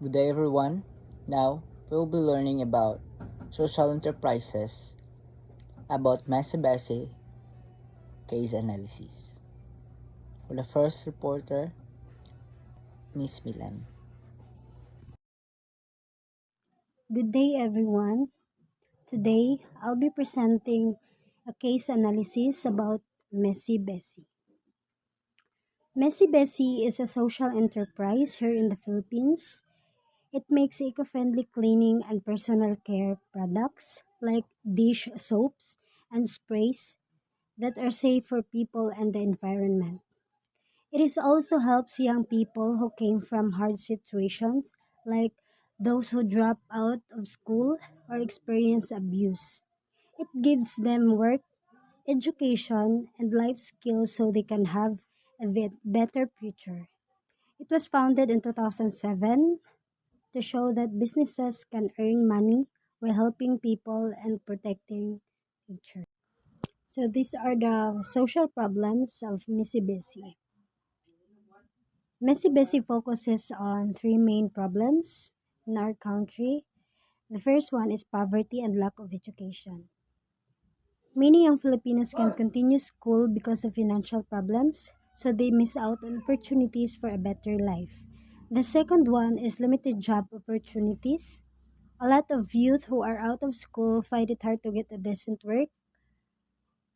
Good day, everyone. Now, we will be learning about social enterprises, about Masabase case analysis. For the first reporter, Miss Milan. Good day, everyone. Today, I'll be presenting a case analysis about Messy Bessie. Messy Bessie is a social enterprise here in the Philippines. It makes eco-friendly cleaning and personal care products like dish soaps and sprays that are safe for people and the environment. It is also helps young people who came from hard situations like those who drop out of school or experience abuse. It gives them work, education, and life skills so they can have a better future. It was founded in 2007 to show that businesses can earn money while helping people and protecting nature. So these are the social problems of Mississippi. Mississippi focuses on three main problems in our country. The first one is poverty and lack of education. Many young Filipinos can continue school because of financial problems, so they miss out on opportunities for a better life. The second one is limited job opportunities. A lot of youth who are out of school find it hard to get a decent work,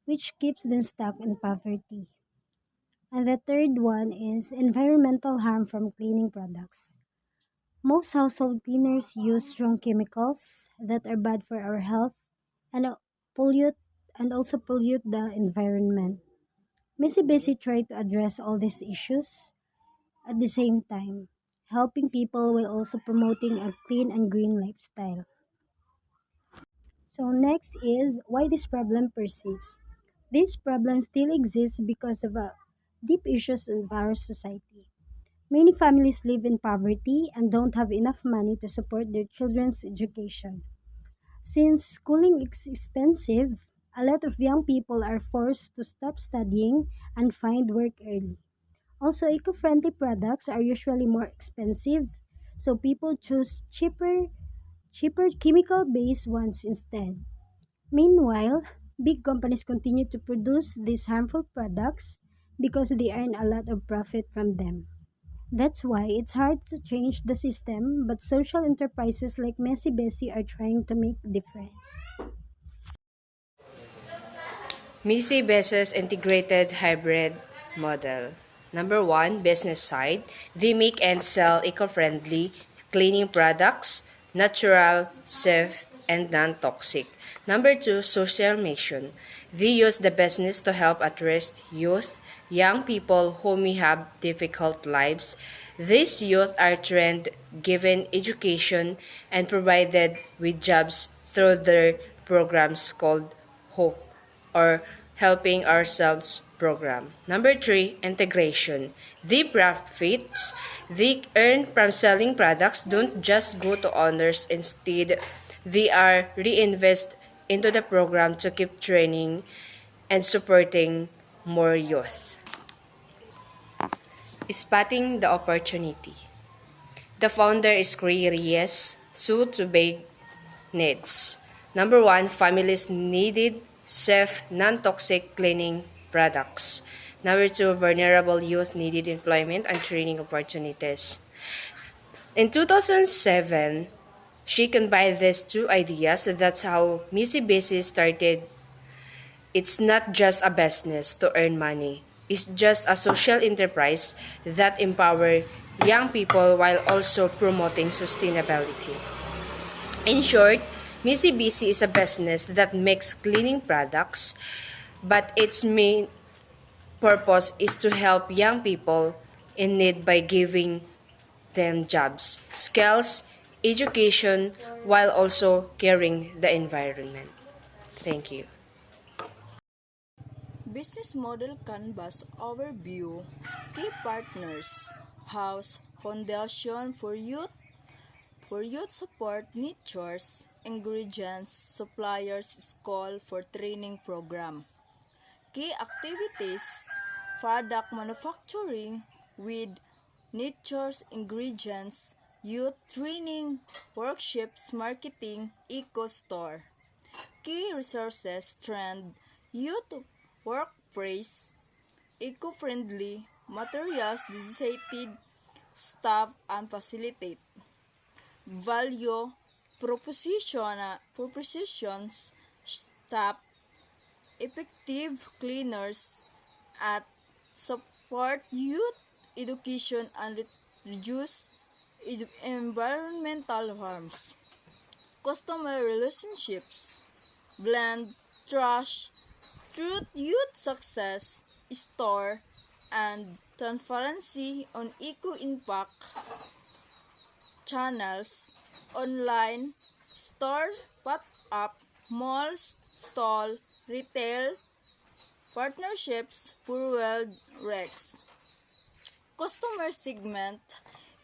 which keeps them stuck in poverty. And the third one is environmental harm from cleaning products. Most household cleaners use strong chemicals that are bad for our health and pollute and also pollute the environment. Mitsubishi tried to address all these issues at the same time, helping people while also promoting a clean and green lifestyle. So next is why this problem persists. This problem still exists because of deep issues in our society. Many families live in poverty and don't have enough money to support their children's education. Since schooling is expensive, a lot of young people are forced to stop studying and find work early. Also, eco-friendly products are usually more expensive, so people choose cheaper chemical-based ones instead. Meanwhile, big companies continue to produce these harmful products because they earn a lot of profit from them. That's why it's hard to change the system, but social enterprises like Messy Bessie are trying to make a difference. Missy Bezos integrated hybrid model. Number one, business side. They make and sell eco-friendly cleaning products, natural, safe, and non-toxic. Number two, social mission. They use the business to help at-risk youth, young people who may have difficult lives. These youth are trained, given education, and provided with jobs through their programs called HOPE or Helping Ourselves program. Number three, integration. The profits they earn from selling products don't just go to owners. Instead, they are reinvest into the program to keep training and supporting more youth. Spotting the opportunity. The founder is Reyes Su to big needs. Number one, families needed safe, non-toxic cleaning products. Number two, vulnerable youth needed employment and training opportunities. In 2007, she combined these two ideas. That's how Missy Busy started. It's not just a business to earn money. It's just a social enterprise that empowers young people while also promoting sustainability. In short, Missy Busy is a business that makes cleaning products, but its main purpose is to help young people in need by giving them jobs, skills, education, while also caring the environment. Thank you. Business Model Canvas Overview. Key Partners. House Foundation for youth support niches, ingredients, suppliers, school for training program. Key activities, product manufacturing with niches, ingredients, youth training, workshops, marketing, eco-store. Key resources trend, youth workplace, eco-friendly materials, dedicated staff and facilitate. Value propositions, staff, effective cleaners at support youth education and reduce environmental harms. Customer relationships, blend trust, truth, youth success, store, and transparency on eco-impact channels, online, store, pop-up, malls, stall, retail, partnerships, World Rex. Customer segment,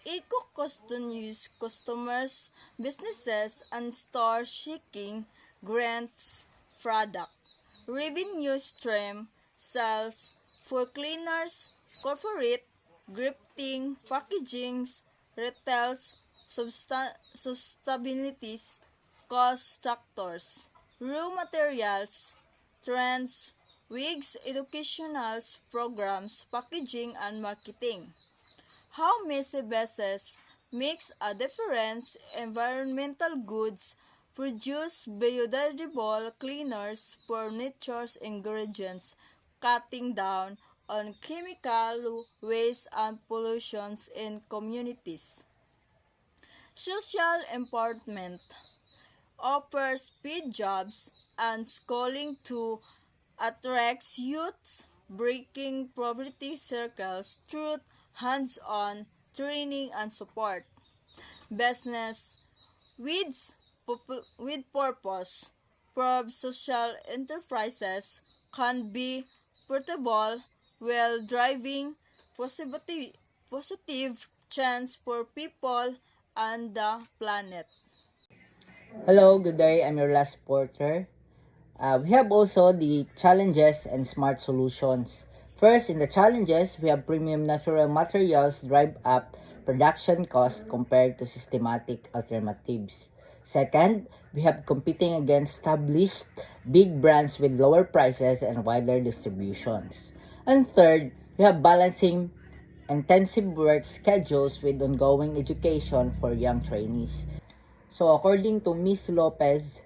eco-customers, customers, businesses, and stores seeking grant product. Revenue stream, sales for cleaners, corporate, grifting, packagings, retails, sustainabilities, cost structures, raw materials, trends, wigs, educational programs, packaging, and marketing. How messy bases makes a difference. Environmental goods produce biodegradable cleaners, furniture ingredients, cutting down on chemical waste and pollutions in communities. Social empowerment offers paid jobs and schooling to attract youth, breaking poverty circles through hands-on training and support. Business with purpose. Social enterprises can be portable while driving positive change for people and the planet. Hello, good day. I'm your last porter. We have also the challenges and smart solutions. First, in the challenges, we have premium natural materials drive up production cost compared to systematic alternatives. Second, we have competing against established big brands with lower prices and wider distributions. And third, we have balancing intensive work schedules with ongoing education for young trainees. So according to Ms. Lopez,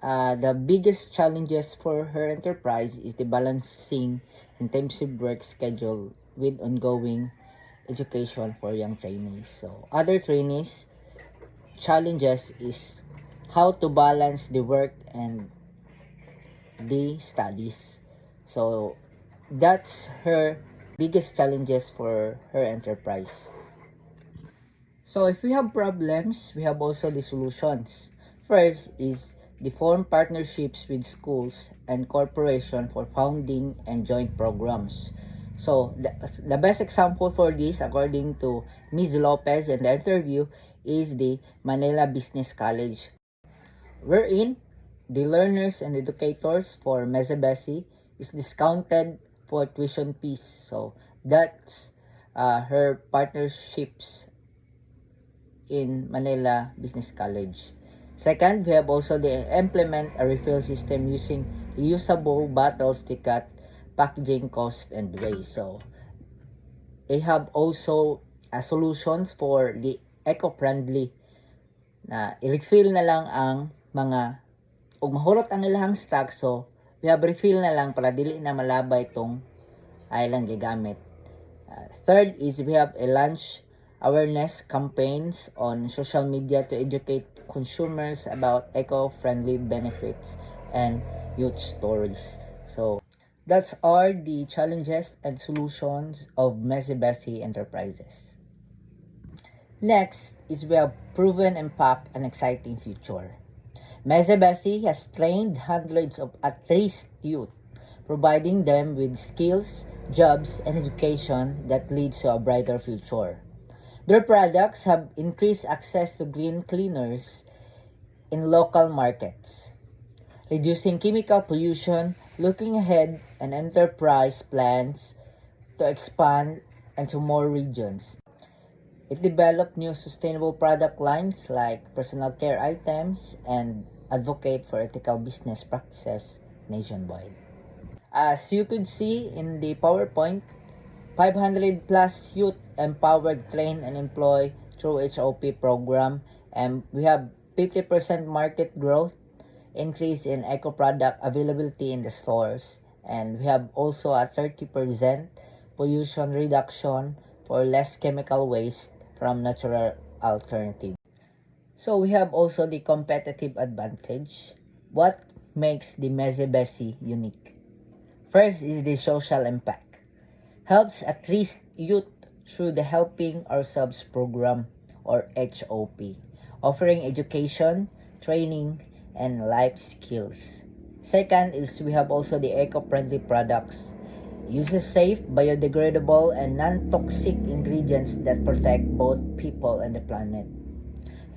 the biggest challenges for her enterprise is the balancing intensive work schedule with ongoing education for young trainees. So other trainees challenges is how to balance the work and the studies. So that's her biggest challenges for her enterprise. So if we have problems, we have also the solutions. First is the form partnerships with schools and corporation for founding and joint programs. So the best example for this, according to Ms. Lopez in the interview, is the Manila Business College, wherein the learners and educators for Mezebesi is discounted for tuition fees. So that's her partnerships in Manila Business College. Second, we have also the implement a refill system using reusable bottles to cut packaging cost and waste. So they have also solutions for the eco-friendly na i-refill na lang ang mga ug mahurot ang ilang stock, so we have refill na lang para dili na malabay itong ilang gigamit. Third is we have a launch awareness campaigns on social media to educate consumers about eco-friendly benefits and youth stories. So that's are the challenges and solutions of Mezebesi Enterprises. Next is we have proven impact and exciting future. Mezebesi has trained hundreds of at-risk youth, providing them with skills, jobs, and education that leads to a brighter future. Their products have increased access to green cleaners in local markets, reducing chemical pollution, looking ahead and enterprise plans to expand into more regions. It developed new sustainable product lines like personal care items and advocate for ethical business practices nationwide. As you could see in the PowerPoint, 500 plus youth empowered, train, and employ through HOP program, and we have 50% market growth, increase in eco product availability in the stores, and we have also a 30% pollution reduction for less chemical waste from natural alternative. So we have also the competitive advantage. What makes the Meze Besi unique? First is the social impact. Helps at least youth through the Helping Ourselves program or HOP, offering education, training, and life skills. Second is we have also the eco-friendly products. Uses safe, biodegradable, and non-toxic ingredients that protect both people and the planet.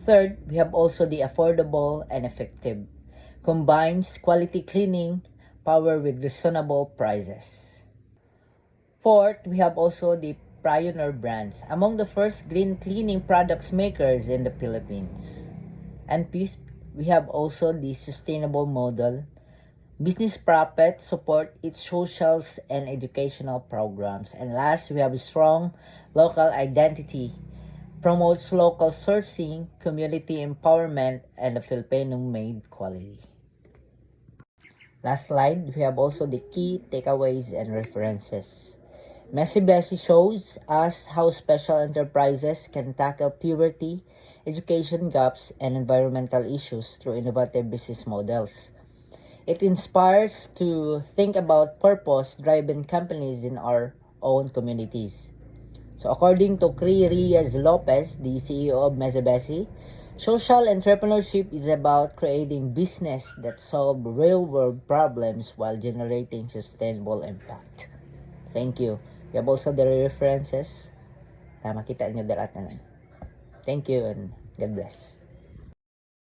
Third, we have also the affordable and effective. Combines quality cleaning power with reasonable prices. Fourth, we have also the Pioneer brands, among the first green cleaning products makers in the Philippines. And fifth, we have also the sustainable model. Business profit support its socials and educational programs. And last, we have a strong local identity. Promotes local sourcing, community empowerment, and the Filipino-made quality. Last slide, we have also the key takeaways and references. Meze Besi shows us how special enterprises can tackle poverty, education gaps, and environmental issues through innovative business models. It inspires to think about purpose-driven companies in our own communities. So according to Cri Reyes Lopez, the CEO of Meze Besi, social entrepreneurship is about creating business that solve real-world problems while generating sustainable impact. Thank you. We have also the references na makita nyo darat na lang. Thank you and God bless.